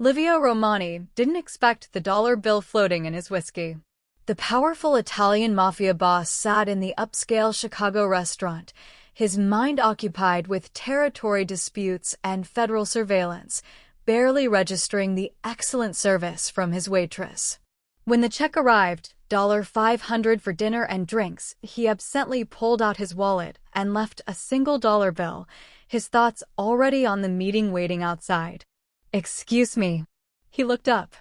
Livio Romani didn't expect the dollar bill floating in his whiskey. The powerful Italian mafia boss sat in the upscale Chicago restaurant, his mind occupied with territory disputes and federal surveillance, barely registering the excellent service from his waitress. When the check arrived, $500 for dinner and drinks, he absently pulled out his wallet and left a single dollar bill, his thoughts already on the meeting waiting outside. "Excuse me." He looked up.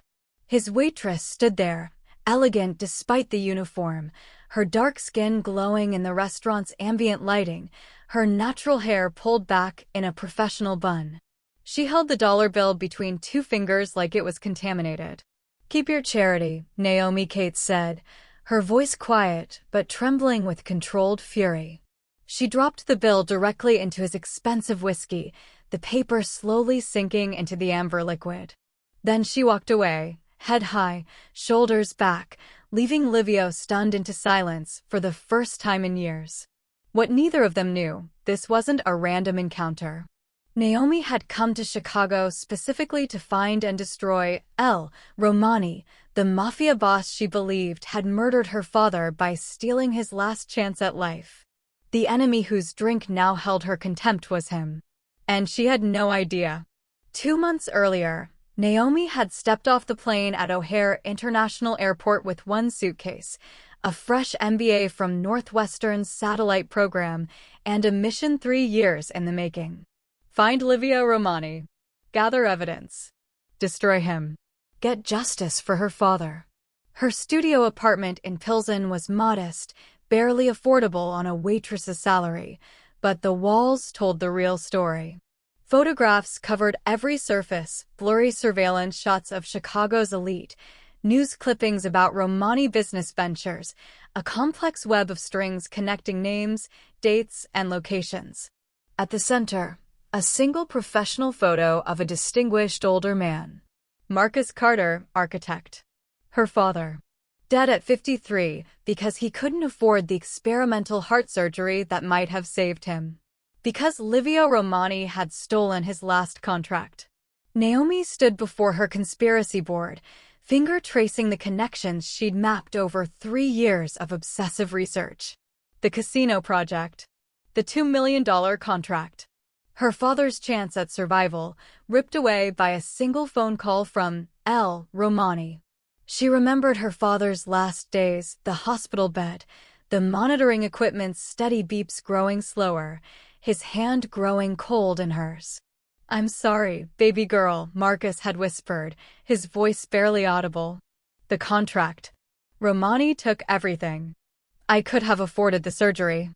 His waitress stood there, elegant despite the uniform, her dark skin glowing in the restaurant's ambient lighting, her natural hair pulled back in a professional bun. She held the dollar bill between two fingers like it was contaminated. "Keep your charity," Naomi Cates said, her voice quiet but trembling with controlled fury. She dropped the bill directly into his expensive whiskey, the paper slowly sinking into the amber liquid. Then she walked away, head high, shoulders back, leaving Livio stunned into silence for the first time in years. What neither of them knew, this wasn't a random encounter. Naomi had come to Chicago specifically to find and destroy Romani, the mafia boss she believed had murdered her father by stealing his last chance at life. The enemy whose drink now held her contempt was him. And she had no idea. 2 months earlier, Naomi had stepped off the plane at O'Hare International Airport with one suitcase, a fresh MBA from Northwestern's satellite program, and a mission 3 years in the making. Find Livio Romani. Gather evidence. Destroy him. Get justice for her father. Her studio apartment in Pilsen was modest, barely affordable on a waitress's salary, but the walls told the real story. Photographs covered every surface, blurry surveillance shots of Chicago's elite, news clippings about Romani business ventures, a complex web of strings connecting names, dates, and locations. At the center, a single professional photo of a distinguished older man. Marcus Carter, architect. Her father. Dead at 53 because he couldn't afford the experimental heart surgery that might have saved him. Because Livio Romani had stolen his last contract. Naomi stood before her conspiracy board, finger tracing the connections she'd mapped over 3 years of obsessive research. The casino project. The $2 million contract. Her father's chance at survival, ripped away by a single phone call from Romani. She remembered her father's last days, the hospital bed, the monitoring equipment's steady beeps growing slower, his hand growing cold in hers. "I'm sorry, baby girl," Marcus had whispered, his voice barely audible. The contract. Romani took everything. "I could have afforded the surgery.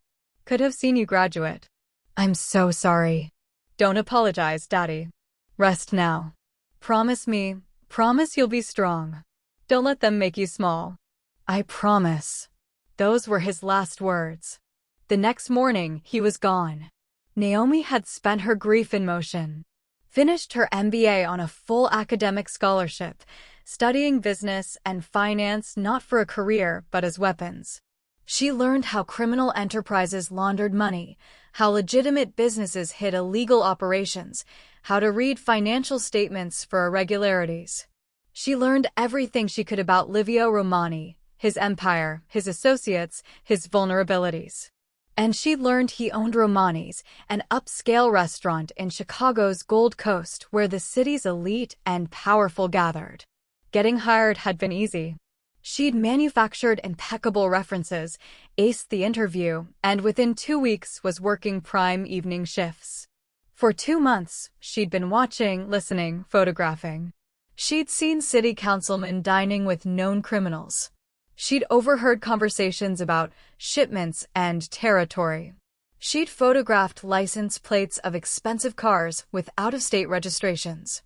Could have seen you graduate. I'm so sorry." "Don't apologize, Daddy. Rest now. Promise me, promise you'll be strong. Don't let them make you small." "I promise." Those were his last words. The next morning, he was gone. Naomi had spent her grief in motion. Finished her MBA on a full academic scholarship, studying business and finance not for a career but as weapons. She learned how criminal enterprises laundered money, how legitimate businesses hid illegal operations, how to read financial statements for irregularities. She learned everything she could about Livio Romani, his empire, his associates, his vulnerabilities. And she learned he owned Romani's, an upscale restaurant in Chicago's Gold Coast where the city's elite and powerful gathered. Getting hired had been easy. She'd manufactured impeccable references, aced the interview, and within 2 weeks was working prime evening shifts. For 2 months, she'd been watching, listening, photographing. She'd seen city councilmen dining with known criminals. She'd overheard conversations about shipments and territory. She'd photographed license plates of expensive cars with out-of-state registrations.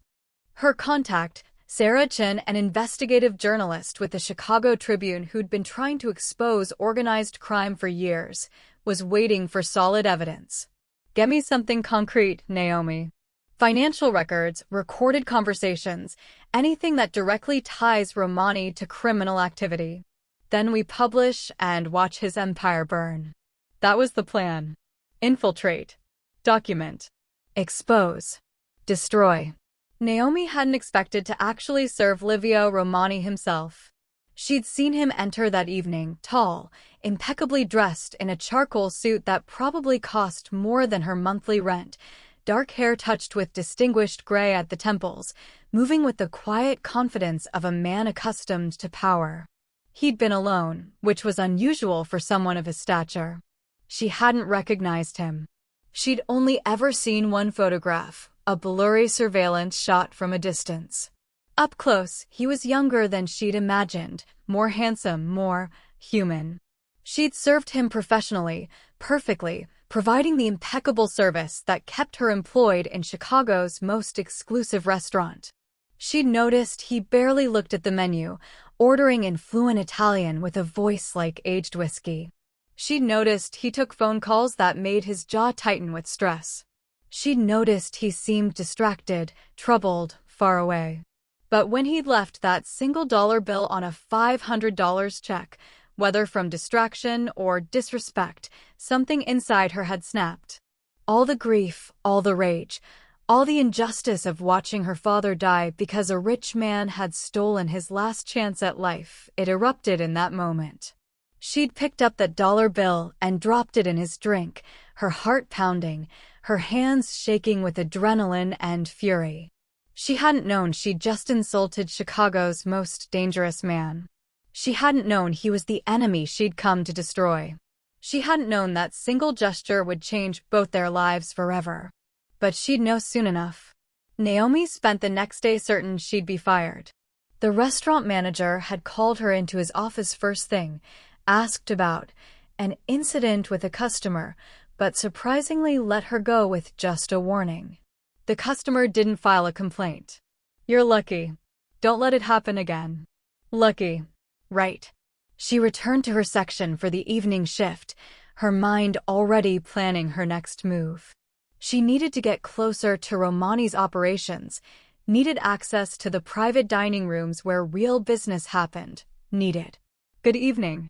Her contact, Sarah Chin, an investigative journalist with the Chicago Tribune who'd been trying to expose organized crime for years, was waiting for solid evidence. "Get me something concrete, Naomi. Financial records, recorded conversations, anything that directly ties Romani to criminal activity. Then we publish and watch his empire burn." That was the plan. Infiltrate. Document. Expose. Destroy. Naomi hadn't expected to actually serve Livio Romani himself. She'd seen him enter that evening, tall, impeccably dressed in a charcoal suit that probably cost more than her monthly rent, dark hair touched with distinguished gray at the temples, moving with the quiet confidence of a man accustomed to power. He'd been alone, which was unusual for someone of his stature. She hadn't recognized him. She'd only ever seen one photograph, a blurry surveillance shot from a distance. Up close, he was younger than she'd imagined, more handsome, more human. She'd served him professionally, perfectly, providing the impeccable service that kept her employed in Chicago's most exclusive restaurant. She'd noticed he barely looked at the menu, ordering in fluent Italian with a voice like aged whiskey. She'd noticed he took phone calls that made his jaw tighten with stress. She'd noticed he seemed distracted, troubled, far away. But when he'd left that $1 bill on a $500 check, whether from distraction or disrespect, something inside her had snapped. All the grief, all the rage, all the injustice of watching her father die because a rich man had stolen his last chance at life, it erupted in that moment. She'd picked up that dollar bill and dropped it in his drink, her heart pounding, her hands shaking with adrenaline and fury. She hadn't known she'd just insulted Chicago's most dangerous man. She hadn't known he was the enemy she'd come to destroy. She hadn't known that single gesture would change both their lives forever. But she'd know soon enough. Naomi spent the next day certain she'd be fired. The restaurant manager had called her into his office first thing, asked about an incident with a customer, but surprisingly let her go with just a warning. The customer didn't file a complaint. "You're lucky. Don't let it happen again." Lucky. Right. She returned to her section for the evening shift, her mind already planning her next move. She needed to get closer to Romani's operations, needed access to the private dining rooms where real business happened, needed. "Good evening.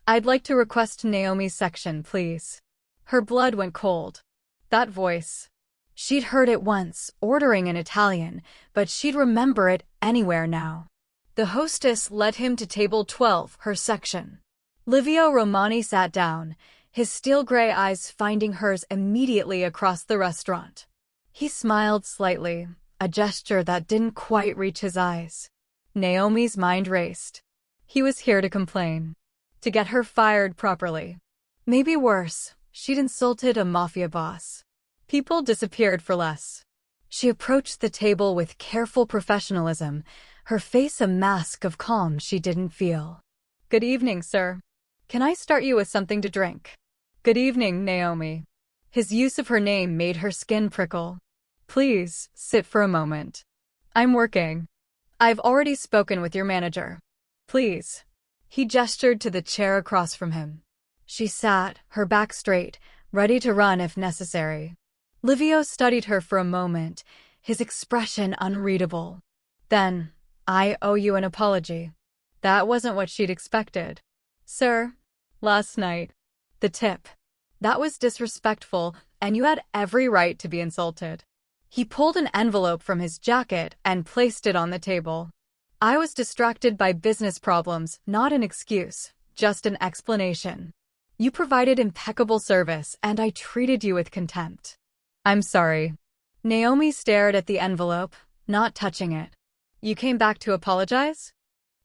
I'd like to request Naomi's section, please." Her blood went cold. That voice. She'd heard it once, ordering in Italian, but she'd remember it anywhere now. The hostess led him to table 12, her section. Livio Romani sat down, his steel-gray eyes finding hers immediately across the restaurant. He smiled slightly, a gesture that didn't quite reach his eyes. Naomi's mind raced. He was here to complain. To get her fired properly. Maybe worse, she'd insulted a mafia boss. People disappeared for less. She approached the table with careful professionalism, her face a mask of calm she didn't feel. "Good evening, sir. Can I start you with something to drink?" "Good evening, Naomi." His use of her name made her skin prickle. "Please, sit for a moment. I'm working. I've already spoken with your manager. Please." He gestured to the chair across from him. She sat, her back straight, ready to run if necessary. Livio studied her for a moment, his expression unreadable. Then, "I owe you an apology." That wasn't what she'd expected. "Sir, last night, the tip. That was disrespectful, and you had every right to be insulted." He pulled an envelope from his jacket and placed it on the table. "I was distracted by business problems, not an excuse, just an explanation. You provided impeccable service, and I treated you with contempt." "I'm sorry." Naomi stared at the envelope, not touching it. "You came back to apologize?"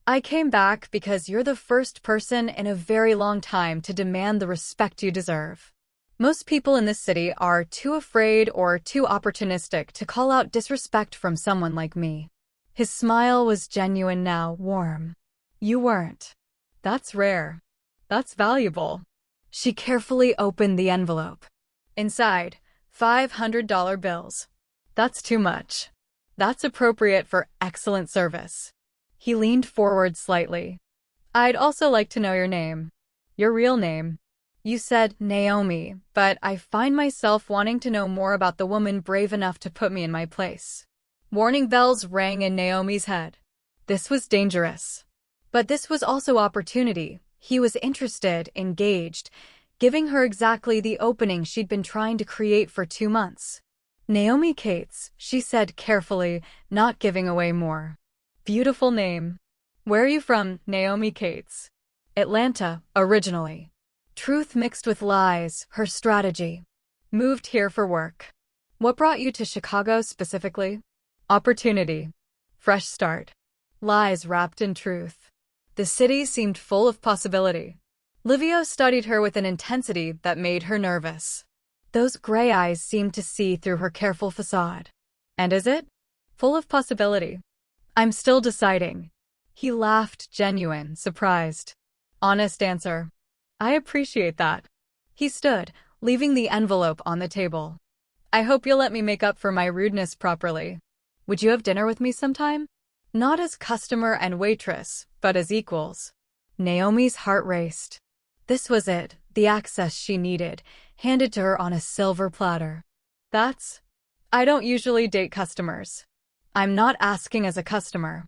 "I came back because you're the first person in a very long time to demand the respect you deserve. Most people in this city are too afraid or too opportunistic to call out disrespect from someone like me." His smile was genuine now, warm. "You weren't. That's rare. That's valuable." She carefully opened the envelope. Inside, $500 bills. "That's too much. That's appropriate for excellent service." He leaned forward slightly. "I'd also like to know your name. Your real name." "You said Naomi, but I find myself wanting to know more about the woman brave enough to put me in my place." Warning bells rang in Naomi's head. This was dangerous. But this was also opportunity. He was interested, engaged, giving her exactly the opening she'd been trying to create for 2 months. Naomi Cates, she said carefully, not giving away more. Beautiful name. Where are you from, Naomi Cates? Atlanta, originally. Truth mixed with lies, her strategy. Moved here for work. What brought you to Chicago specifically? Opportunity. Fresh start. Lies wrapped in truth. The city seemed full of possibility. Livio studied her with an intensity that made her nervous. Those gray eyes seemed to see through her careful facade. And is it? Full of possibility. I'm still deciding. He laughed, genuine, surprised. Honest answer. I appreciate that. He stood, leaving the envelope on the table. I hope you'll let me make up for my rudeness properly. Would you have dinner with me sometime? Not as customer and waitress, but as equals. Naomi's heart raced. This was it, the access she needed, handed to her on a silver platter. I don't usually date customers. I'm not asking as a customer.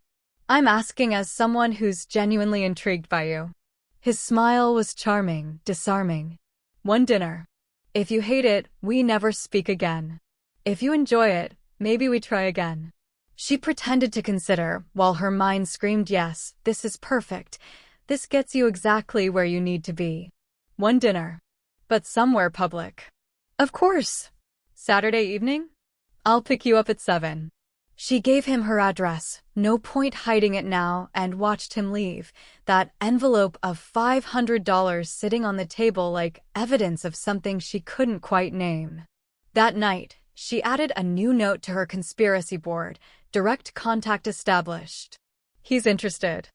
I'm asking as someone who's genuinely intrigued by you. His smile was charming, disarming. One dinner. If you hate it, we never speak again. If you enjoy it, maybe we try again. She pretended to consider, while her mind screamed yes, this is perfect. This gets you exactly where you need to be. One dinner. But somewhere public. Of course. Saturday evening? I'll pick you up at 7. She gave him her address, no point hiding it now, and watched him leave, that envelope of $500 sitting on the table like evidence of something she couldn't quite name. That night, she added a new note to her conspiracy board, direct contact established. He's interested.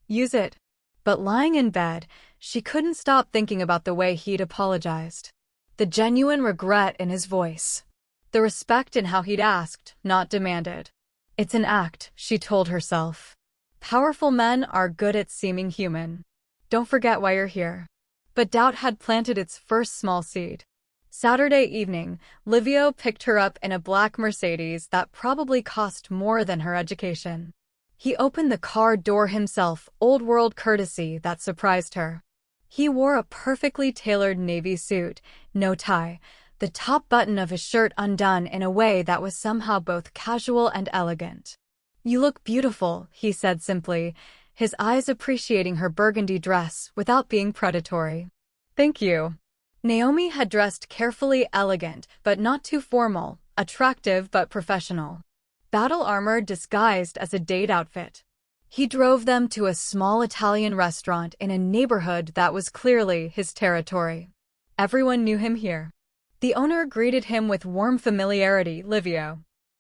Use it. But lying in bed, she couldn't stop thinking about the way he'd apologized. The genuine regret in his voice. The respect in how he'd asked, not demanded. It's an act, she told herself. Powerful men are good at seeming human. Don't forget why you're here. But doubt had planted its first small seed. Saturday evening, Livio picked her up in a black Mercedes that probably cost more than her education. He opened the car door himself, old-world courtesy that surprised her. He wore a perfectly tailored navy suit, no tie, the top button of his shirt undone in a way that was somehow both casual and elegant. You look beautiful, he said simply, his eyes appreciating her burgundy dress without being predatory. Thank you. Naomi had dressed carefully elegant, but not too formal, attractive but professional. Battle armor disguised as a date outfit. He drove them to a small Italian restaurant in a neighborhood that was clearly his territory. Everyone knew him here. The owner greeted him with warm familiarity, Livio.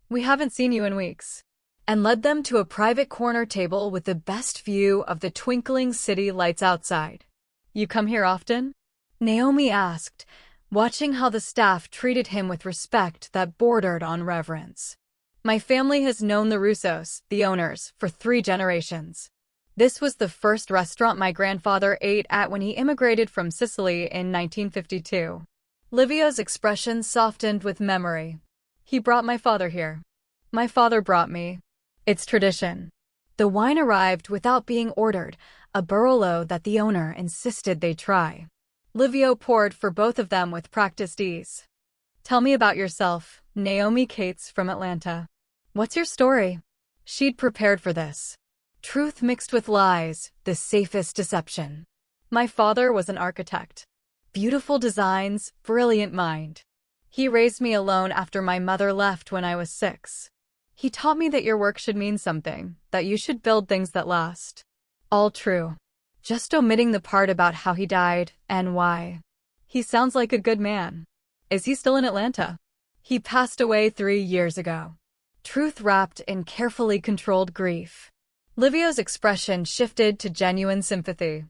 We haven't seen you in weeks. And led them to a private corner table with the best view of the twinkling city lights outside. You come here often? Naomi asked, watching how the staff treated him with respect that bordered on reverence. My family has known the Russos, the owners, for 3 generations. This was the first restaurant my grandfather ate at when he immigrated from Sicily in 1952. Livio's expression softened with memory. He brought my father here. My father brought me. It's tradition. The wine arrived without being ordered, a Barolo that the owner insisted they try. Livio poured for both of them with practiced ease. Tell me about yourself, Naomi Cates from Atlanta. What's your story? She'd prepared for this. Truth mixed with lies, the safest deception. My father was an architect. Beautiful designs, brilliant mind. He raised me alone after my mother left when I was 6. He taught me that your work should mean something, that you should build things that last. All true. Just omitting the part about how he died and why. He sounds like a good man. Is he still in Atlanta? He passed away 3 years ago. Truth wrapped in carefully controlled grief. Livio's expression shifted to genuine sympathy.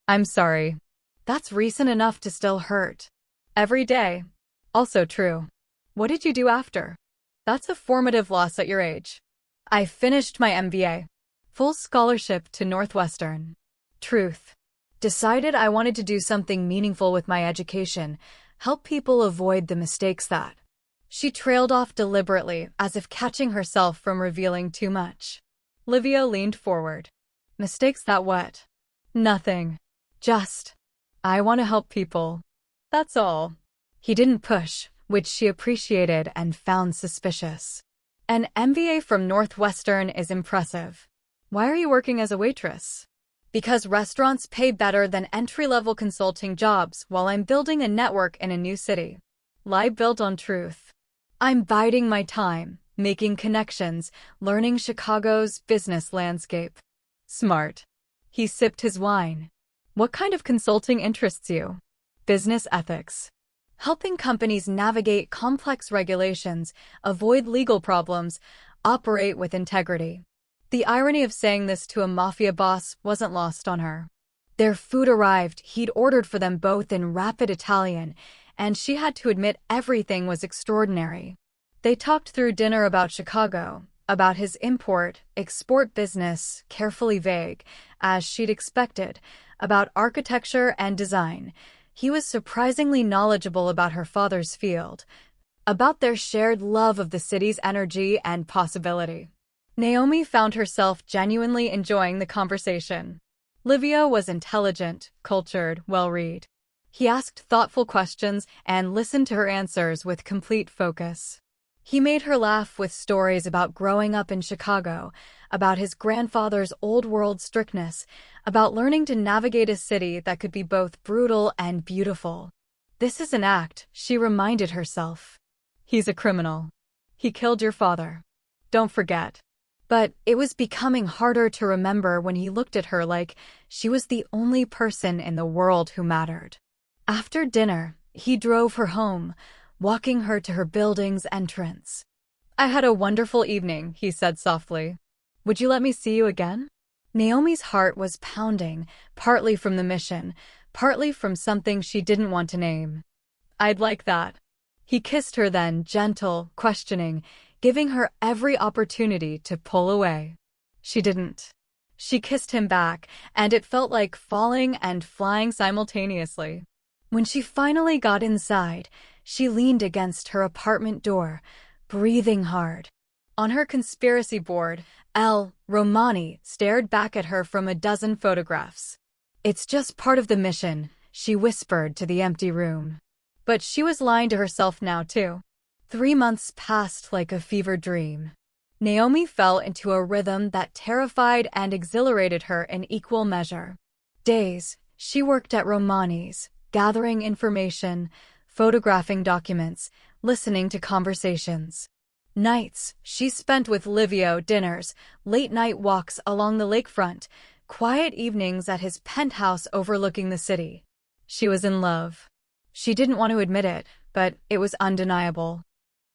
I'm sorry. That's recent enough to still hurt. Every day. Also true. What did you do after? That's a formative loss at your age. I finished my MBA. Full scholarship to Northwestern. Truth. Decided I wanted to do something meaningful with my education, help people avoid the mistakes that. She trailed off deliberately, as if catching herself from revealing too much. Livio leaned forward. Mistakes that what? Nothing. Just. I want to help people. That's all. He didn't push, which she appreciated and found suspicious. An MBA from Northwestern is impressive. Why are you working as a waitress? Because restaurants pay better than entry-level consulting jobs while I'm building a network in a new city. Lie built on truth. I'm biding my time, making connections, learning Chicago's business landscape. Smart. He sipped his wine. What kind of consulting interests you? Business ethics. Helping companies navigate complex regulations, avoid legal problems, operate with integrity. The irony of saying this to a mafia boss wasn't lost on her. Their food arrived, he'd ordered for them both in rapid Italian, and she had to admit everything was extraordinary. They talked through dinner about Chicago, about his import-export business, carefully vague, as she'd expected, about architecture and design. He was surprisingly knowledgeable about her father's field, about their shared love of the city's energy and possibility. Naomi found herself genuinely enjoying the conversation. Livio was intelligent, cultured, well-read. He asked thoughtful questions and listened to her answers with complete focus. He made her laugh with stories about growing up in Chicago, about his grandfather's old-world strictness, about learning to navigate a city that could be both brutal and beautiful. This is an act, she reminded herself. He's a criminal. He killed your father. Don't forget. But it was becoming harder to remember when he looked at her like she was the only person in the world who mattered. After dinner, he drove her home, walking her to her building's entrance. I had a wonderful evening, he said softly. Would you let me see you again? Naomi's heart was pounding, partly from the mission, partly from something she didn't want to name. I'd like that. He kissed her then, gentle, questioning, giving her every opportunity to pull away. She didn't. She kissed him back, and it felt like falling and flying simultaneously. When she finally got inside, she leaned against her apartment door, breathing hard. On her conspiracy board, L. Romani stared back at her from a dozen photographs. It's just part of the mission, she whispered to the empty room. But she was lying to herself now, too. 3 months passed like a fever dream. Naomi fell into a rhythm that terrified and exhilarated her in equal measure. Days, she worked at Romani's, gathering information, photographing documents, listening to conversations. Nights, she spent with Livio, dinners, late-night walks along the lakefront, quiet evenings at his penthouse overlooking the city. She was in love. She didn't want to admit it, but it was undeniable.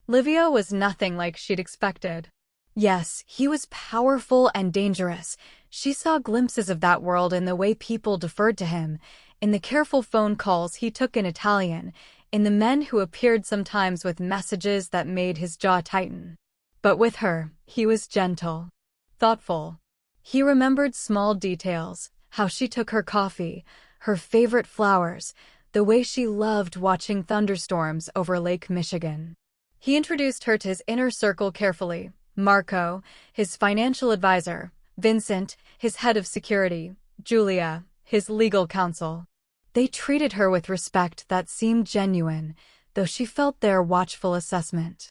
Livio was nothing like she'd expected. Yes, he was powerful and dangerous. She saw glimpses of that world in the way people deferred to him, in the careful phone calls he took in Italian, in the men who appeared sometimes with messages that made his jaw tighten. But with her, he was gentle, thoughtful. He remembered small details, how she took her coffee, her favorite flowers, the way she loved watching thunderstorms over Lake Michigan. He introduced her to his inner circle carefully: Marco, his financial advisor; Vincent, his head of security; Julia, his legal counsel. They treated her with respect that seemed genuine, though she felt their watchful assessment.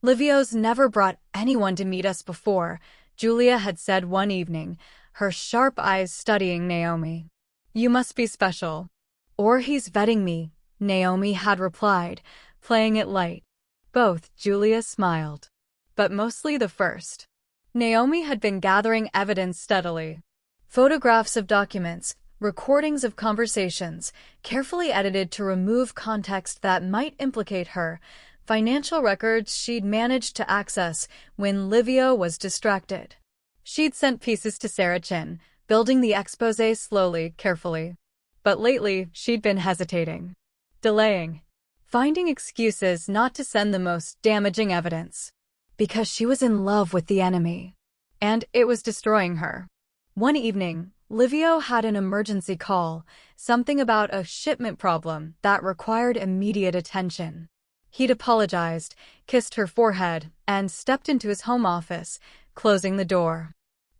Livio's never brought anyone to meet us before, Julia had said one evening, her sharp eyes studying Naomi. You must be special. Or he's vetting me, Naomi had replied, playing it light. Both, Julia smiled. But mostly the first. Naomi had been gathering evidence steadily. Photographs of documents, recordings of conversations, carefully edited to remove context that might implicate her, financial records she'd managed to access when Livio was distracted. She'd sent pieces to Sarah Chin, building the exposé slowly, carefully. But lately, she'd been hesitating, delaying, finding excuses not to send the most damaging evidence. Because she was in love with the enemy. And it was destroying her. One evening, Livio had an emergency call, something about a shipment problem that required immediate attention. He'd apologized, kissed her forehead, and stepped into his home office, closing the door.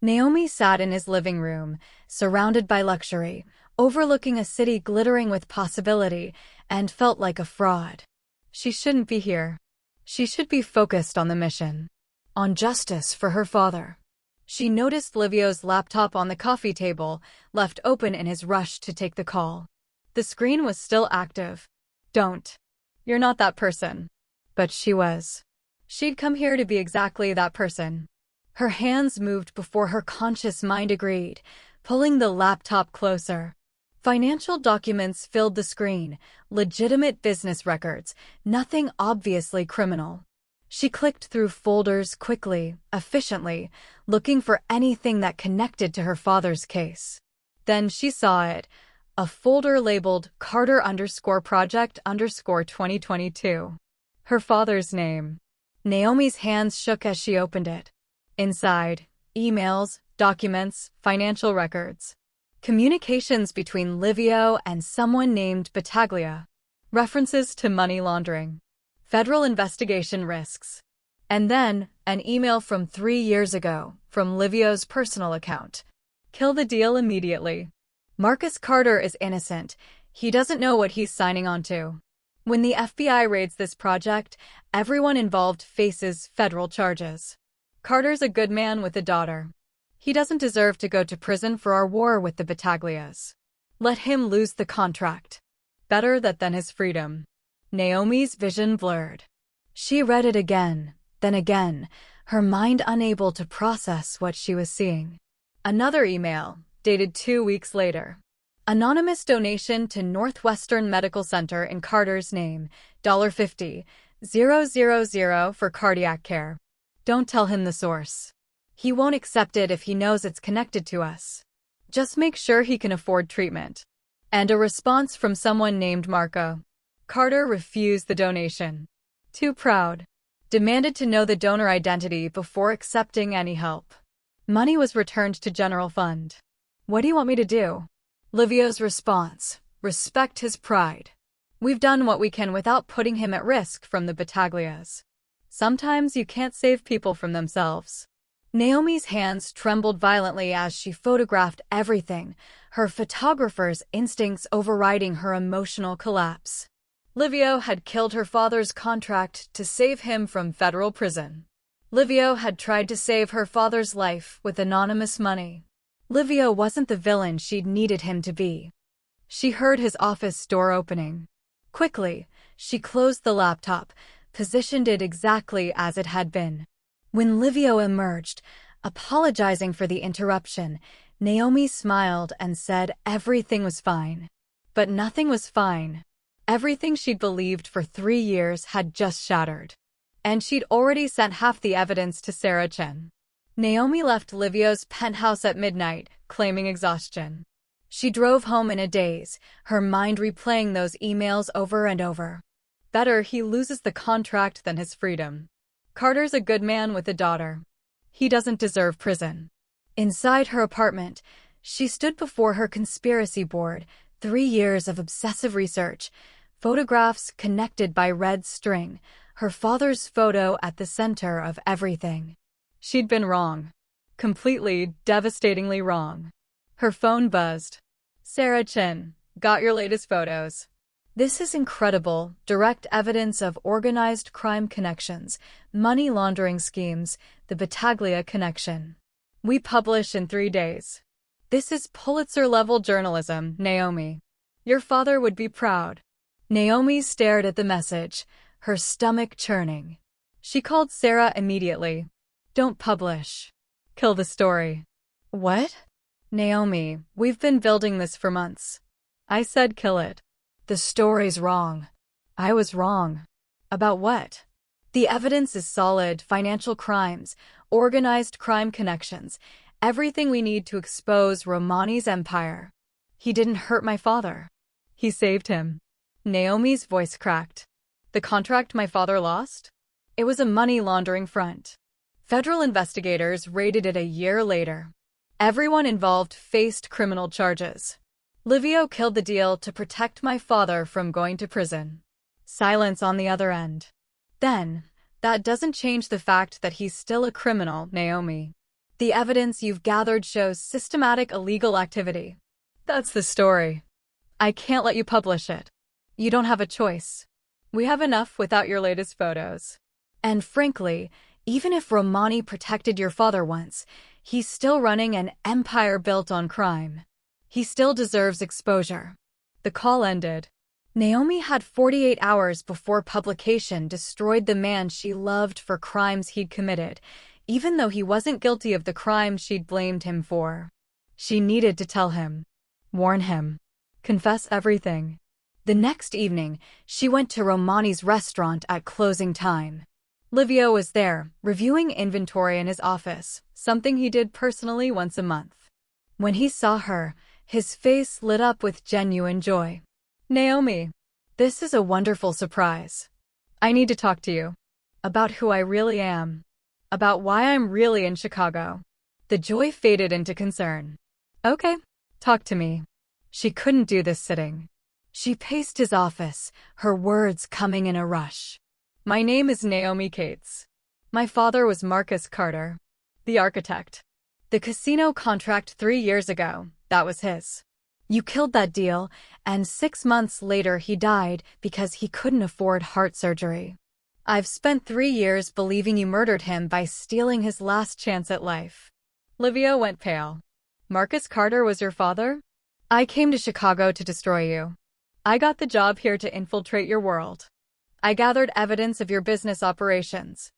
Naomi sat in his living room, surrounded by luxury, overlooking a city glittering with possibility, and felt like a fraud. She shouldn't be here. She should be focused on the mission. On justice for her father. She noticed Livio's laptop on the coffee table, left open in his rush to take the call. The screen was still active. Don't. You're not that person. But she was. She'd come here to be exactly that person. Her hands moved before her conscious mind agreed, pulling the laptop closer. Financial documents filled the screen, legitimate business records, nothing obviously criminal. She clicked through folders quickly, efficiently, looking for anything that connected to her father's case. Then she saw it, a folder labeled Carter_Project_2022. Her father's name. Naomi's hands shook as she opened it. Inside, emails, documents, financial records. Communications between Livio and someone named Battaglia. References to money laundering. Federal investigation risks. And then, an email from 3 years ago, from Livio's personal account. Kill the deal immediately. Marcus Carter is innocent. He doesn't know what he's signing on to. When the FBI raids this project, everyone involved faces federal charges. Carter's a good man with a daughter. He doesn't deserve to go to prison for our war with the Battaglias. Let him lose the contract. Better that than his freedom. Naomi's vision blurred. She read it again, then again, her mind unable to process what she was seeing. Another email, dated 2 weeks later. Anonymous donation to Northwestern Medical Center in Carter's name, $50,000 for cardiac care. Don't tell him the source. He won't accept it if he knows it's connected to us. Just make sure he can afford treatment. And a response from someone named Marco. Carter refused the donation. Too proud. Demanded to know the donor identity before accepting any help. Money was returned to general fund. What do you want me to do? Livio's response. Respect his pride. We've done what we can without putting him at risk from the Battaglias. Sometimes you can't save people from themselves. Naomi's hands trembled violently as she photographed everything, her photographer's instincts overriding her emotional collapse. Livio had killed her father's contract to save him from federal prison. Livio had tried to save her father's life with anonymous money. Livio wasn't the villain she'd needed him to be. She heard his office door opening. Quickly, she closed the laptop, positioned it exactly as it had been. When Livio emerged, apologizing for the interruption, Naomi smiled and said everything was fine. But nothing was fine. Everything she'd believed for 3 years had just shattered. And she'd already sent half the evidence to Sarah Chen. Naomi left Livio's penthouse at midnight, claiming exhaustion. She drove home in a daze, her mind replaying those emails over and over. Better he loses the contract than his freedom. Carter's a good man with a daughter. He doesn't deserve prison. Inside her apartment, she stood before her conspiracy board, 3 years of obsessive research, photographs connected by red string, her father's photo at the center of everything. She'd been wrong. Completely, devastatingly wrong. Her phone buzzed. Sarah Chen, got your latest photos. This is incredible, direct evidence of organized crime connections, money laundering schemes, the Battaglia connection. We publish in 3 days. This is Pulitzer-level journalism, Naomi. Your father would be proud. Naomi stared at the message, her stomach churning. She called Sarah immediately. Don't publish. Kill the story. What? Naomi, we've been building this for months. I said kill it. The story's wrong. I was wrong. About what? The evidence is solid, financial crimes, organized crime connections, everything we need to expose Romani's empire. He didn't hurt my father. He saved him. Naomi's voice cracked. The contract my father lost? It was a money laundering front. Federal investigators raided it a year later. Everyone involved faced criminal charges. Livio killed the deal to protect my father from going to prison. Silence on the other end. Then, that doesn't change the fact that he's still a criminal, Naomi. The evidence you've gathered shows systematic illegal activity. That's the story. I can't let you publish it. You don't have a choice. We have enough without your latest photos. And frankly, even if Romani protected your father once, he's still running an empire built on crime. He still deserves exposure. The call ended. Naomi had 48 hours before publication destroyed the man she loved for crimes he'd committed, even though he wasn't guilty of the crime she'd blamed him for. She needed to tell him, warn him, confess everything. The next evening, she went to Romani's restaurant at closing time. Livio was there, reviewing inventory in his office, something he did personally once a month. When he saw her, his face lit up with genuine joy. Naomi, this is a wonderful surprise. I need to talk to you. About who I really am. About why I'm really in Chicago. The joy faded into concern. Okay, talk to me. She couldn't do this sitting. She paced his office, her words coming in a rush. My name is Naomi Cates. My father was Marcus Carter, the architect. The casino contract 3 years ago, that was his. You killed that deal, and 6 months later he died because he couldn't afford heart surgery. I've spent 3 years believing you murdered him by stealing his last chance at life. Livio went pale. Marcus Carter was your father? I came to Chicago to destroy you. I got the job here to infiltrate your world. I gathered evidence of your business operations.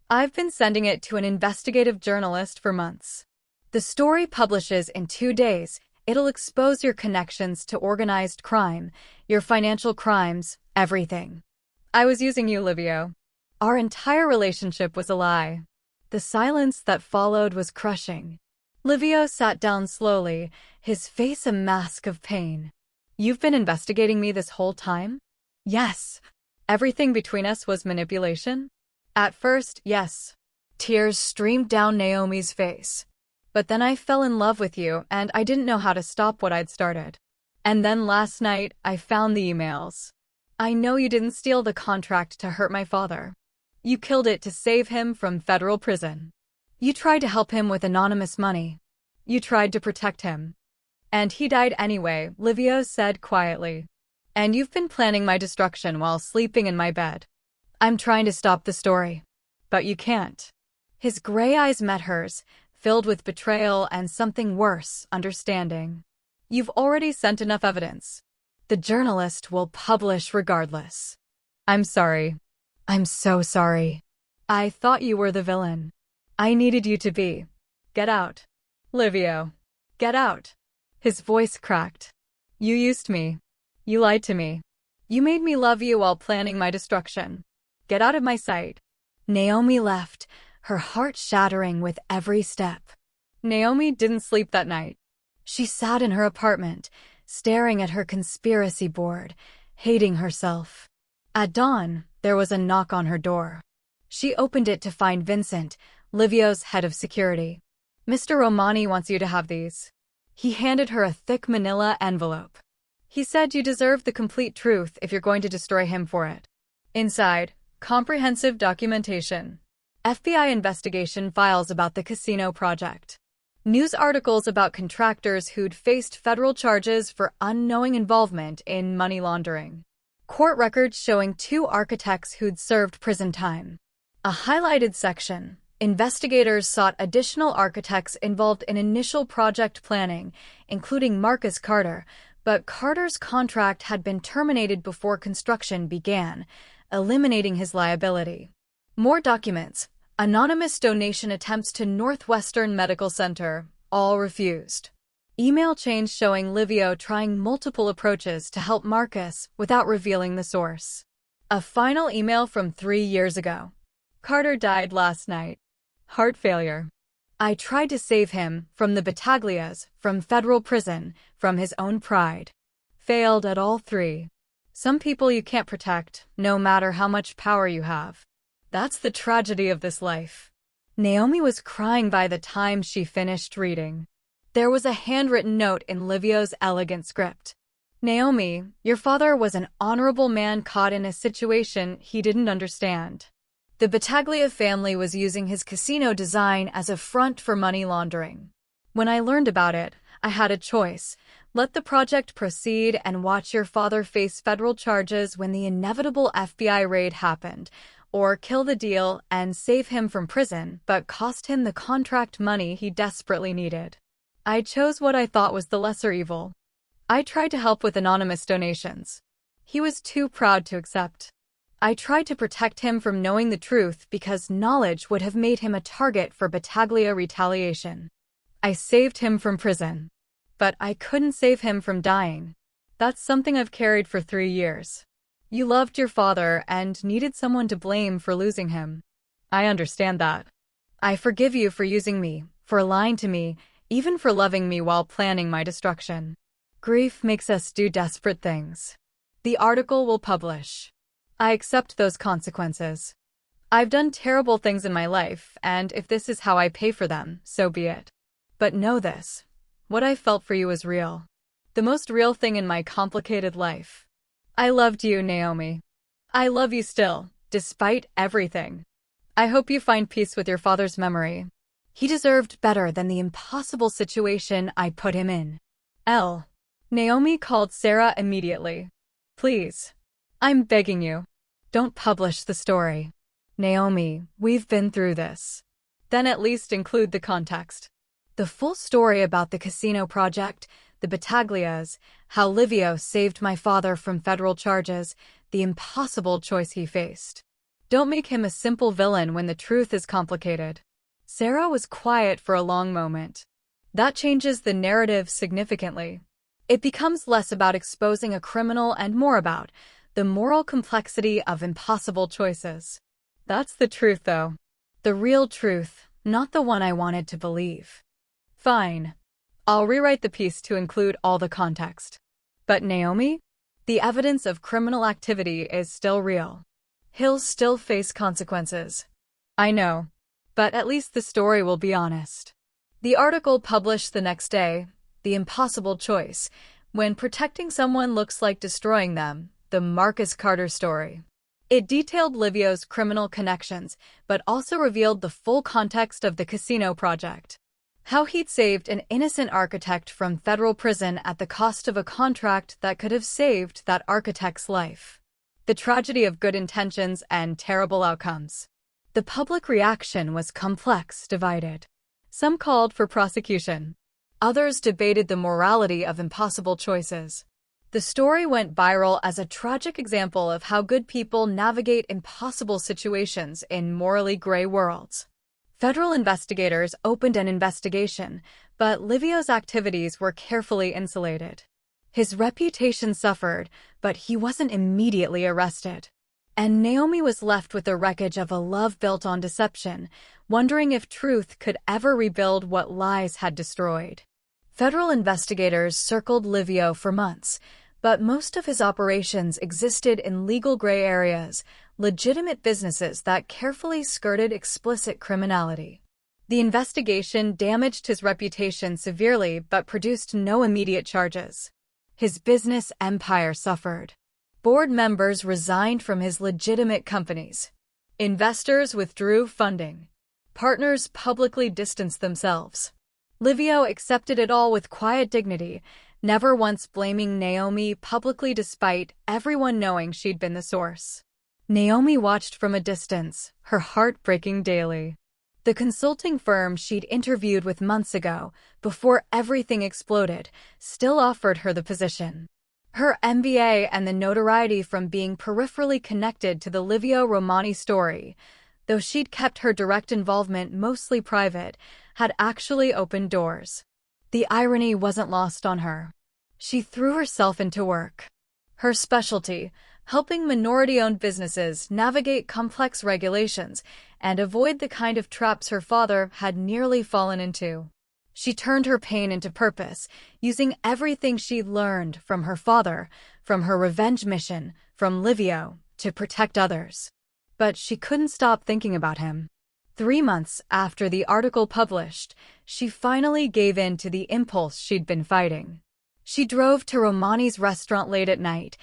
I've been sending it to an investigative journalist for months. The story publishes in 2 days. It'll expose your connections to organized crime, your financial crimes, everything. I was using you, Livio. Our entire relationship was a lie. The silence that followed was crushing. Livio sat down slowly, his face a mask of pain. You've been investigating me this whole time? Yes. Everything between us was manipulation? At first, yes. Tears streamed down Naomi's face. But then I fell in love with you, and I didn't know how to stop what I'd started. And then last night, I found the emails. I know you didn't steal the contract to hurt my father. You killed it to save him from federal prison. You tried to help him with anonymous money. You tried to protect him. And he died anyway, Livio said quietly. And you've been planning my destruction while sleeping in my bed. I'm trying to stop the story. But you can't. His gray eyes met hers, filled with betrayal and something worse, understanding. You've already sent enough evidence. The journalist will publish regardless. I'm sorry. I'm so sorry. I thought you were the villain. I needed you to be. Get out. Livio. Get out. His voice cracked. You used me. You lied to me. You made me love you while planning my destruction. Get out of my sight. Naomi left, her heart shattering with every step. Naomi didn't sleep that night. She sat in her apartment, staring at her conspiracy board, hating herself. At dawn, there was a knock on her door. She opened it to find Vincent, Livio's head of security. Mr. Romani wants you to have these. He handed her a thick manila envelope. He said you deserve the complete truth if you're going to destroy him for it. Inside, comprehensive documentation. FBI investigation files about the casino project. News articles about contractors who'd faced federal charges for unknowing involvement in money laundering. Court records showing 2 architects who'd served prison time. A highlighted section. Investigators sought additional architects involved in initial project planning, including Marcus Carter, but Carter's contract had been terminated before construction began, eliminating his liability. More documents. Anonymous donation attempts to Northwestern Medical Center, all refused. Email chains showing Livio trying multiple approaches to help Marcus without revealing the source. A final email from 3 years ago. Carter died last night. Heart failure. I tried to save him from the Battaglias, from federal prison, from his own pride. Failed at all 3. Some people you can't protect, no matter how much power you have. That's the tragedy of this life. Naomi was crying by the time she finished reading. There was a handwritten note in Livio's elegant script. Naomi, your father was an honorable man caught in a situation he didn't understand. The Battaglia family was using his casino design as a front for money laundering. When I learned about it, I had a choice: Let the project proceed and watch your father face federal charges when the inevitable FBI raid happened, or kill the deal and save him from prison but cost him the contract money he desperately needed. I chose what I thought was the lesser evil. I tried to help with anonymous donations. He was too proud to accept. I tried to protect him from knowing the truth because knowledge would have made him a target for Battaglia retaliation. I saved him from prison. But I couldn't save him from dying. That's something I've carried for 3 years. You loved your father and needed someone to blame for losing him. I understand that. I forgive you for using me, for lying to me, even for loving me while planning my destruction. Grief makes us do desperate things. The article will publish. I accept those consequences. I've done terrible things in my life, and if this is how I pay for them, so be it. But know this. What I felt for you was real. The most real thing in my complicated life. I loved you, Naomi. I love you still, despite everything. I hope you find peace with your father's memory. He deserved better than the impossible situation I put him in. L. Naomi called Sarah immediately. Please. I'm begging you. Don't publish the story. Naomi, we've been through this. Then at least include the context. The full story about the casino project, the Battaglias, how Livio saved my father from federal charges, the impossible choice he faced. Don't make him a simple villain when the truth is complicated. Sarah was quiet for a long moment. That changes the narrative significantly. It becomes less about exposing a criminal and more about the moral complexity of impossible choices. That's the truth, though. The real truth, not the one I wanted to believe. Fine. I'll rewrite the piece to include all the context. But Naomi? The evidence of criminal activity is still real. He'll still face consequences. I know. But at least the story will be honest. The article published the next day, The Impossible Choice, When Protecting Someone Looks Like Destroying Them, the Marcus Carter story. It detailed Livio's criminal connections, but also revealed the full context of the casino project. How he'd saved an innocent architect from federal prison at the cost of a contract that could have saved that architect's life. The tragedy of good intentions and terrible outcomes. The public reaction was complex, divided. Some called for prosecution. Others debated the morality of impossible choices. The story went viral as a tragic example of how good people navigate impossible situations in morally gray worlds. Federal investigators opened an investigation, but Livio's activities were carefully insulated. His reputation suffered, but he wasn't immediately arrested. And Naomi was left with the wreckage of a love built on deception, wondering if truth could ever rebuild what lies had destroyed. Federal investigators circled Livio for months, but most of his operations existed in legal gray areas, legitimate businesses that carefully skirted explicit criminality. The investigation damaged his reputation severely but produced no immediate charges. His business empire suffered. Board members resigned from his legitimate companies. Investors withdrew funding. Partners publicly distanced themselves. Livio accepted it all with quiet dignity, never once blaming Naomi publicly despite everyone knowing she'd been the source. Naomi watched from a distance, her heart breaking daily. The consulting firm she'd interviewed with months ago, before everything exploded, still offered her the position. Her MBA and the notoriety from being peripherally connected to the Livio Romani story, though she'd kept her direct involvement mostly private, had actually opened doors. The irony wasn't lost on her. She threw herself into work. Her specialty, helping minority-owned businesses navigate complex regulations and avoid the kind of traps her father had nearly fallen into. She turned her pain into purpose, using everything she'd learned from her father, from her revenge mission, from Livio, to protect others. But she couldn't stop thinking about him. 3 months after the article published, she finally gave in to the impulse she'd been fighting. She drove to Romani's restaurant late at night,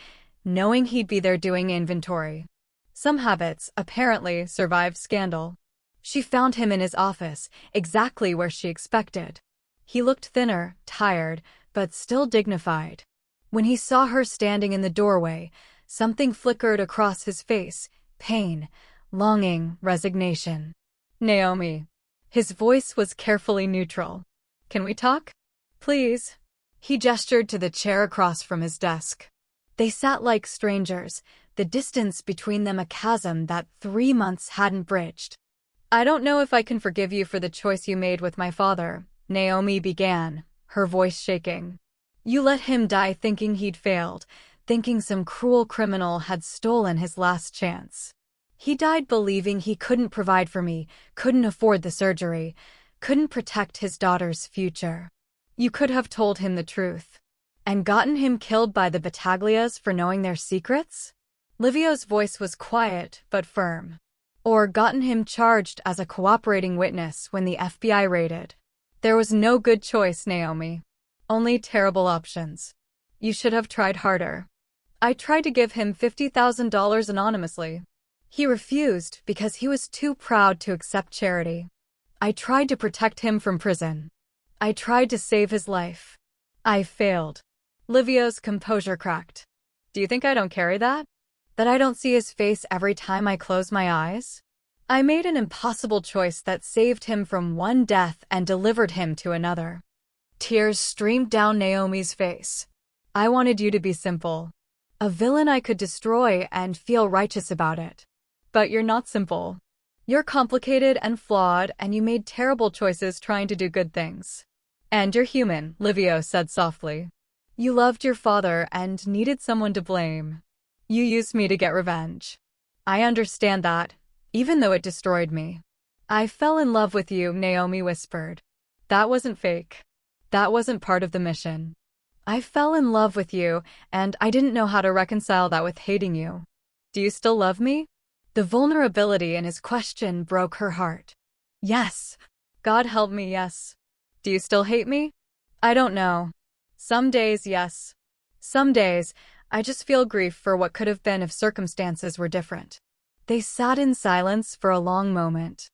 knowing he'd be there doing inventory. Some habits, apparently, survived scandal. She found him in his office, exactly where she expected. He looked thinner, tired, but still dignified. When he saw her standing in the doorway, something flickered across his face: pain, longing, resignation. "Naomi." His voice was carefully neutral. "Can we talk? Please?" He gestured to the chair across from his desk. They sat like strangers, the distance between them a chasm that 3 months hadn't bridged. "I don't know if I can forgive you for the choice you made with my father," Naomi began, her voice shaking. "You let him die thinking he'd failed, thinking some cruel criminal had stolen his last chance. He died believing he couldn't provide for me, couldn't afford the surgery, couldn't protect his daughter's future. You could have told him the truth. And gotten him killed by the Battaglias for knowing their secrets?" Livio's voice was quiet but firm. "Or gotten him charged as a cooperating witness when the FBI raided. There was no good choice, Naomi. Only terrible options. You should have tried harder." "I tried to give him $50,000 anonymously. He refused because he was too proud to accept charity. I tried to protect him from prison. I tried to save his life. I failed." Livio's composure cracked. "Do you think I don't carry that? That I don't see his face every time I close my eyes? I made an impossible choice that saved him from one death and delivered him to another." Tears streamed down Naomi's face. "I wanted you to be simple. A villain I could destroy and feel righteous about it. But you're not simple. You're complicated and flawed, and you made terrible choices trying to do good things. And you're human," Livio said softly. "You loved your father and needed someone to blame. You used me to get revenge. I understand that, even though it destroyed me." "I fell in love with you," Naomi whispered. "That wasn't fake. That wasn't part of the mission. I fell in love with you, and I didn't know how to reconcile that with hating you. Do you still love me?" The vulnerability in his question broke her heart. "Yes. God help me, yes." "Do you still hate me?" "I don't know. Some days, yes. Some days, I just feel grief for what could have been if circumstances were different." They sat in silence for a long moment.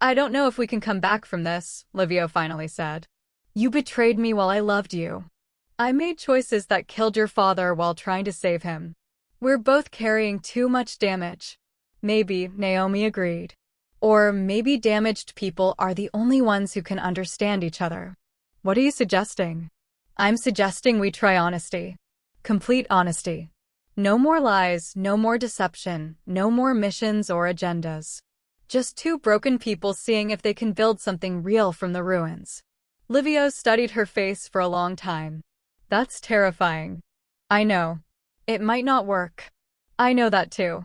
"I don't know if we can come back from this," Livio finally said. "You betrayed me while I loved you. I made choices that killed your father while trying to save him. We're both carrying too much damage." "Maybe," Naomi agreed. "Or maybe damaged people are the only ones who can understand each other." "What are you suggesting?" "I'm suggesting we try honesty. Complete honesty. No more lies, no more deception, no more missions or agendas. Just two broken people seeing if they can build something real from the ruins." Livio studied her face for a long time. "That's terrifying." "I know. It might not work. I know that too.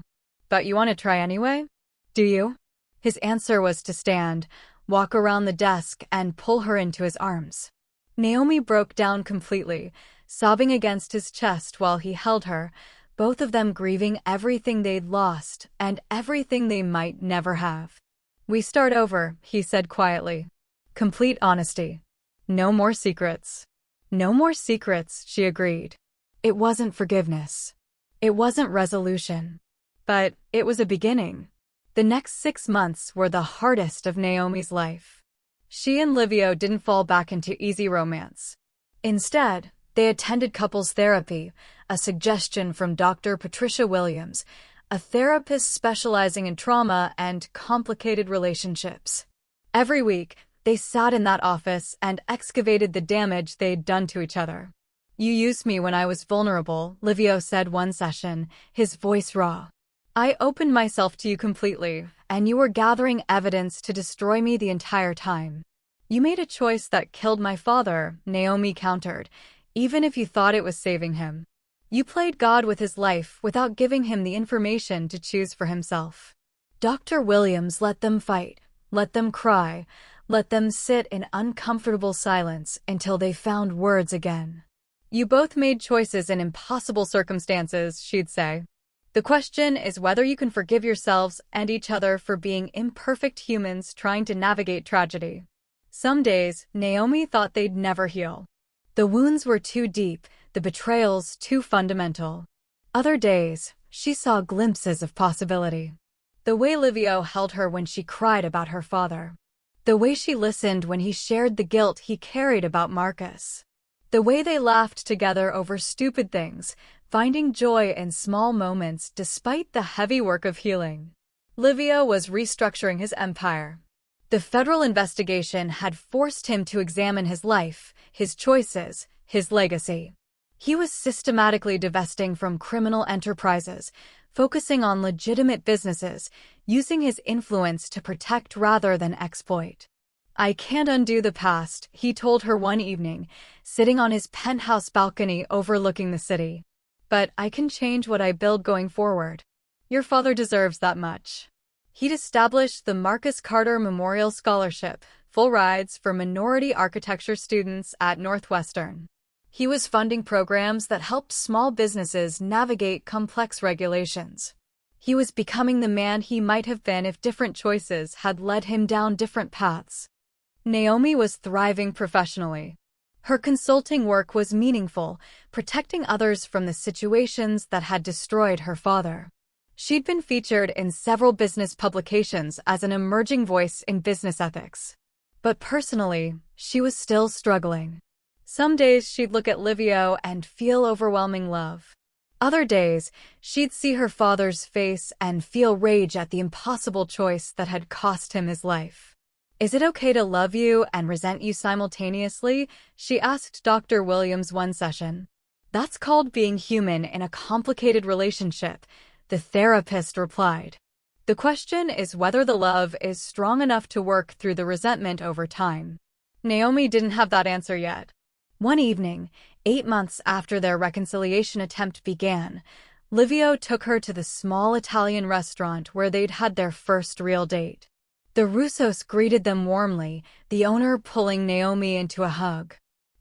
But you want to try anyway? Do you?" His answer was to stand, walk around the desk, and pull her into his arms. Naomi broke down completely, sobbing against his chest while he held her, both of them grieving everything they'd lost and everything they might never have. "We start over," he said quietly. "Complete honesty. No more secrets." "No more secrets," she agreed. It wasn't forgiveness. It wasn't resolution. But it was a beginning. The next 6 months were the hardest of Naomi's life. She and Livio didn't fall back into easy romance. Instead, they attended couples therapy, a suggestion from Dr. Patricia Williams, a therapist specializing in trauma and complicated relationships. Every week, they sat in that office and excavated the damage they'd done to each other. "You used me when I was vulnerable," Livio said one session, his voice raw. "I opened myself to you completely, and you were gathering evidence to destroy me the entire time. You made a choice that killed my father," Naomi countered, "even if you thought it was saving him. You played God with his life without giving him the information to choose for himself." Dr. Williams let them fight, let them cry, let them sit in uncomfortable silence until they found words again. "You both made choices in impossible circumstances," she'd say. "The question is whether you can forgive yourselves and each other for being imperfect humans trying to navigate tragedy." Some days, Naomi thought they'd never heal. The wounds were too deep, the betrayals too fundamental. Other days, she saw glimpses of possibility. The way Livio held her when she cried about her father. The way she listened when he shared the guilt he carried about Marcus. The way they laughed together over stupid things, finding joy in small moments despite the heavy work of healing. Livio was restructuring his empire. The federal investigation had forced him to examine his life, his choices, his legacy. He was systematically divesting from criminal enterprises, focusing on legitimate businesses, using his influence to protect rather than exploit. "I can't undo the past," he told her one evening, sitting on his penthouse balcony overlooking the city. "But I can change what I build going forward. Your father deserves that much." He'd established the Marcus Carter Memorial Scholarship, full rides for minority architecture students at Northwestern. He was funding programs that helped small businesses navigate complex regulations. He was becoming the man he might have been if different choices had led him down different paths. Naomi was thriving professionally. Her consulting work was meaningful, protecting others from the situations that had destroyed her father. She'd been featured in several business publications as an emerging voice in business ethics. But personally, she was still struggling. Some days she'd look at Livio and feel overwhelming love. Other days, she'd see her father's face and feel rage at the impossible choice that had cost him his life. "Is it okay to love you and resent you simultaneously?" she asked Dr. Williams one session. "That's called being human in a complicated relationship," the therapist replied. "The question is whether the love is strong enough to work through the resentment over time." Naomi didn't have that answer yet. One evening, 8 months after their reconciliation attempt began, Livio took her to the small Italian restaurant where they'd had their first real date. The Russos greeted them warmly, the owner pulling Naomi into a hug.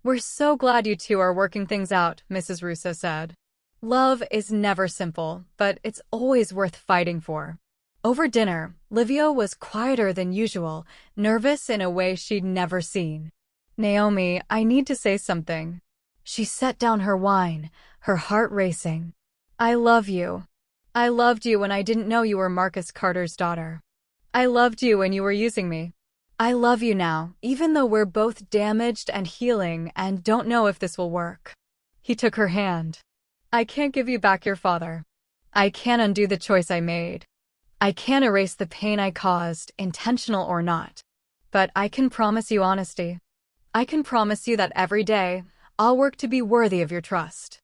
"We're so glad you two are working things out," Mrs. Russo said. "Love is never simple, but it's always worth fighting for." Over dinner, Livio was quieter than usual, nervous in a way she'd never seen. "Naomi, I need to say something." She set down her wine, her heart racing. "I love you. I loved you when I didn't know you were Marcus Carter's daughter. I loved you when you were using me. I love you now, even though we're both damaged and healing and don't know if this will work." He took her hand. "I can't give you back your father. I can't undo the choice I made. I can't erase the pain I caused, intentional or not. But I can promise you honesty. I can promise you that every day, I'll work to be worthy of your trust.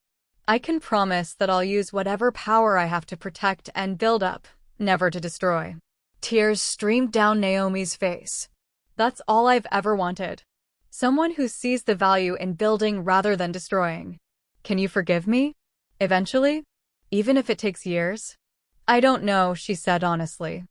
I can promise that I'll use whatever power I have to protect and build up, never to destroy." Tears streamed down Naomi's face. "That's all I've ever wanted. Someone who sees the value in building rather than destroying. Can you forgive me? Eventually? Even if it takes years?" "I don't know," she said honestly.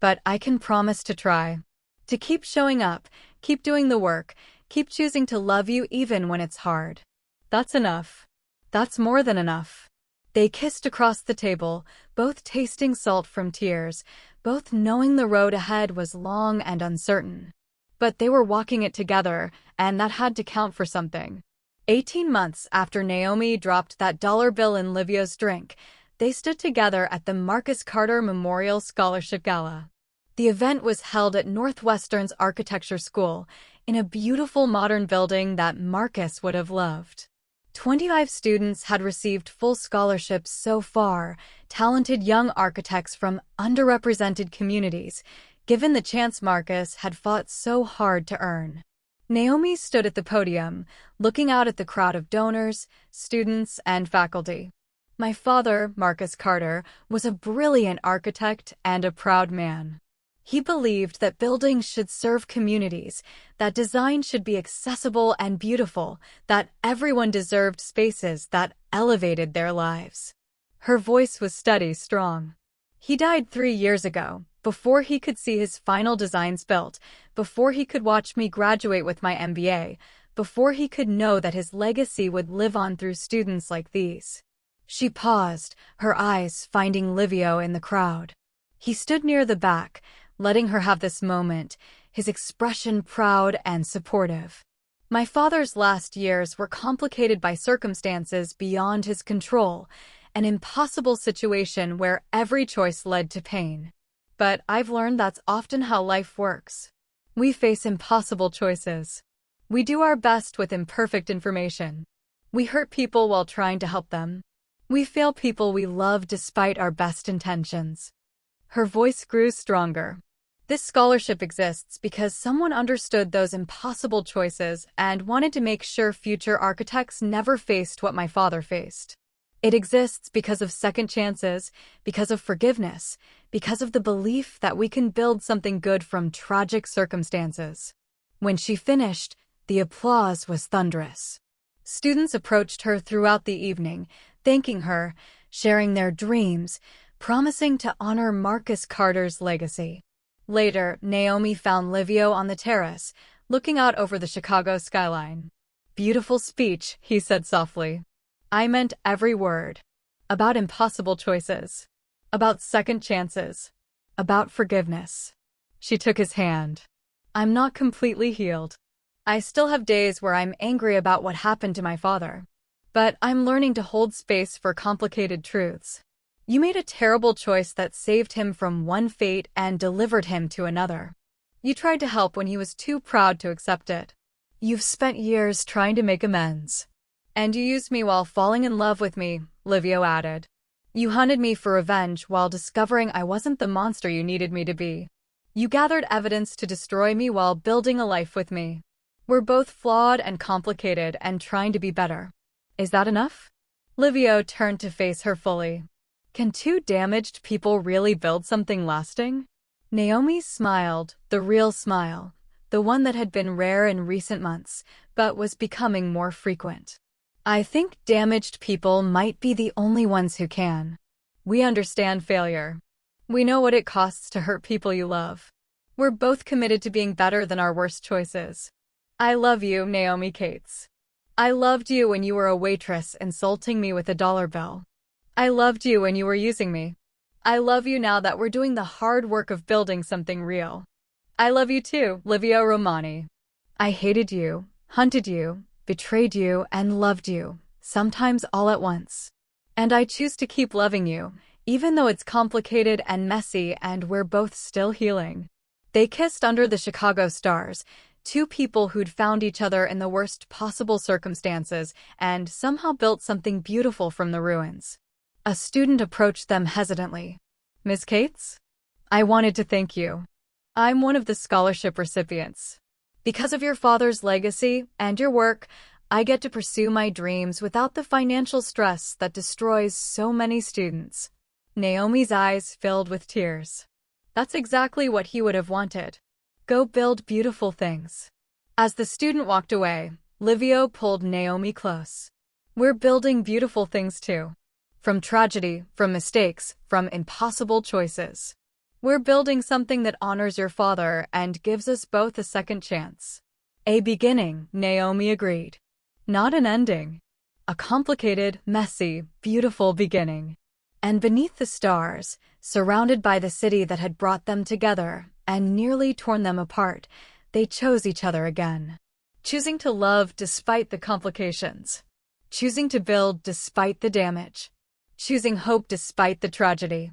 "But I can promise to try. To keep showing up, keep doing the work, keep choosing to love you even when it's hard." "That's enough. That's more than enough." They kissed across the table, both tasting salt from tears, both knowing the road ahead was long and uncertain. But they were walking it together, and that had to count for something. 18 months after Naomi dropped that dollar bill in Livio's drink, they stood together at the Marcus Carter Memorial Scholarship Gala. The event was held at Northwestern's architecture school, in a beautiful modern building that Marcus would have loved. 25 students had received full scholarships so far, talented young architects from underrepresented communities, given the chance Marcus had fought so hard to earn. Naomi stood at the podium, looking out at the crowd of donors, students, and faculty. "My father, Marcus Carter, was a brilliant architect and a proud man. He believed that buildings should serve communities, that design should be accessible and beautiful, that everyone deserved spaces that elevated their lives." Her voice was steady, strong. "He died 3 years ago, before he could see his final designs built, before he could watch me graduate with my MBA, before he could know that his legacy would live on through students like these." She paused, her eyes finding Livio in the crowd. He stood near the back, letting her have this moment, his expression proud and supportive. "My father's last years were complicated by circumstances beyond his control, an impossible situation where every choice led to pain. But I've learned that's often how life works. We face impossible choices. We do our best with imperfect information. We hurt people while trying to help them. We fail people we love despite our best intentions. Her voice grew stronger. This scholarship exists because someone understood those impossible choices and wanted to make sure future architects never faced what my father faced. It exists because of second chances, because of forgiveness, because of the belief that we can build something good from tragic circumstances. When she finished, the applause was thunderous. Students approached her throughout the evening, thanking her, sharing their dreams, promising to honor Marcus Carter's legacy. Later, Naomi found Livio on the terrace, looking out over the Chicago skyline. "Beautiful speech," he said softly. "I meant every word. About impossible choices. About second chances. About forgiveness." She took his hand. "I'm not completely healed. I still have days where I'm angry about what happened to my father. But I'm learning to hold space for complicated truths. You made a terrible choice that saved him from one fate and delivered him to another. You tried to help when he was too proud to accept it. You've spent years trying to make amends. And you used me while falling in love with me," Livio added. "You hunted me for revenge while discovering I wasn't the monster you needed me to be. You gathered evidence to destroy me while building a life with me. We're both flawed and complicated and trying to be better. Is that enough?" Livio turned to face her fully. "Can two damaged people really build something lasting?" Naomi smiled, the real smile, the one that had been rare in recent months, but was becoming more frequent. "I think damaged people might be the only ones who can. We understand failure. We know what it costs to hurt people you love. We're both committed to being better than our worst choices. I love you, Naomi Cates. I loved you when you were a waitress insulting me with a dollar bill. I loved you when you were using me. I love you now that we're doing the hard work of building something real. I love you too, Livio Romani. I hated you, hunted you, betrayed you, and loved you, sometimes all at once. And I choose to keep loving you, even though it's complicated and messy and we're both still healing." They kissed under the Chicago stars, two people who'd found each other in the worst possible circumstances and somehow built something beautiful from the ruins. A student approached them hesitantly. "Miss Cates? I wanted to thank you. I'm one of the scholarship recipients. Because of your father's legacy and your work, I get to pursue my dreams without the financial stress that destroys so many students." Naomi's eyes filled with tears. That's exactly what he would have wanted. Go build beautiful things. As the student walked away, Livio pulled Naomi close. "We're building beautiful things too. From tragedy, from mistakes, from impossible choices. We're building something that honors your father and gives us both a second chance." "A beginning," Naomi agreed. "Not an ending. A complicated, messy, beautiful beginning." And beneath the stars, surrounded by the city that had brought them together and nearly torn them apart, they chose each other again. Choosing to love despite the complications. Choosing to build despite the damage. Choosing hope despite the tragedy.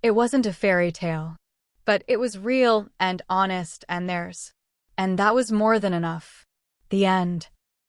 It wasn't a fairy tale, but it was real and honest and theirs. And that was more than enough. The end.